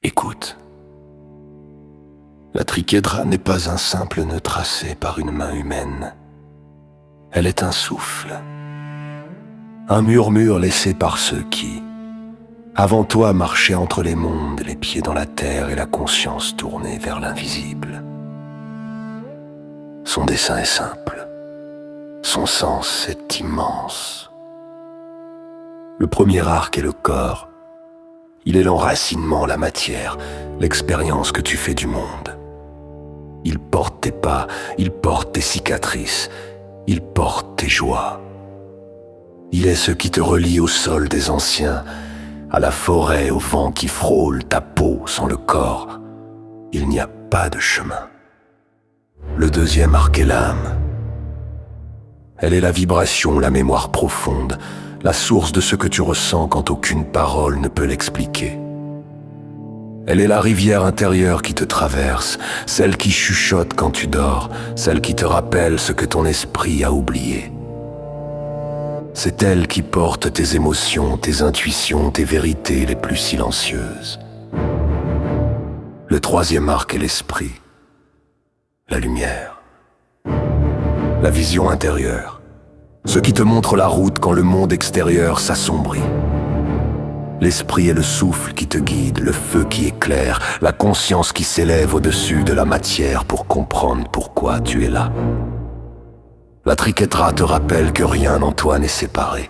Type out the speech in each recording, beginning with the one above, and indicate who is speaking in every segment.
Speaker 1: Écoute, la triquédra n'est pas un simple nœud tracé par une main humaine. Elle est un souffle, un murmure laissé par ceux qui, avant toi, marchaient entre les mondes, les pieds dans la terre et la conscience tournée vers l'invisible. Son dessin est simple, son sens est immense. Le premier arc est le corps. Il est l'enracinement, la matière, l'expérience que tu fais du monde. Il porte tes pas, il porte tes cicatrices, il porte tes joies. Il est ce qui te relie au sol des anciens, à la forêt, au vent qui frôle ta peau sans le corps. Il n'y a pas de chemin. Le deuxième arc est l'âme. Elle est la vibration, la mémoire profonde, la source de ce que tu ressens quand aucune parole ne peut l'expliquer. Elle est la rivière intérieure qui te traverse, celle qui chuchote quand tu dors, celle qui te rappelle ce que ton esprit a oublié. C'est elle qui porte tes émotions, tes intuitions, tes vérités les plus silencieuses. Le troisième arc est l'esprit, la lumière, la vision intérieure. Ce qui te montre la route quand le monde extérieur s'assombrit. L'esprit est le souffle qui te guide, le feu qui éclaire, la conscience qui s'élève au-dessus de la matière pour comprendre pourquoi tu es là. La triquédra te rappelle que rien en toi n'est séparé,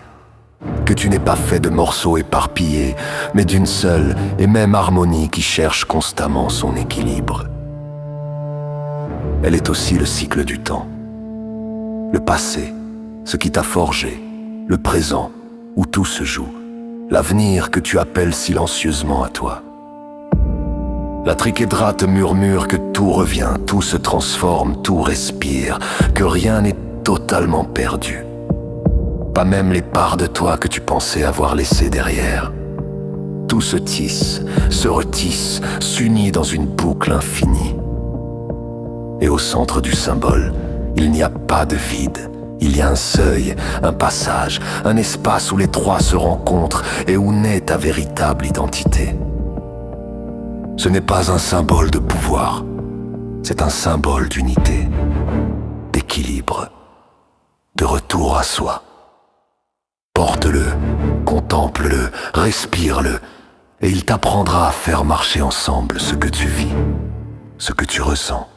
Speaker 1: que tu n'es pas fait de morceaux éparpillés, mais d'une seule et même harmonie qui cherche constamment son équilibre. Elle est aussi le cycle du temps, le passé, ce qui t'a forgé, le présent, où tout se joue, l'avenir que tu appelles silencieusement à toi. La triquédra te murmure que tout revient, tout se transforme, tout respire, que rien n'est totalement perdu. Pas même les parts de toi que tu pensais avoir laissées derrière. Tout se tisse, se retisse, s'unit dans une boucle infinie. Et au centre du symbole, il n'y a pas de vide. Il y a un seuil, un passage, un espace où les trois se rencontrent et où naît ta véritable identité. Ce n'est pas un symbole de pouvoir, c'est un symbole d'unité, d'équilibre, de retour à soi. Porte-le, contemple-le, respire-le, et il t'apprendra à faire marcher ensemble ce que tu vis, ce que tu ressens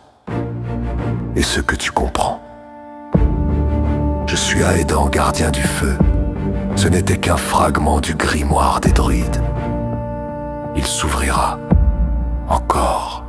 Speaker 1: et ce que tu comprends. Je suis Aedan, gardien du feu. Ce n'était qu'un fragment du grimoire des druides. Il s'ouvrira encore.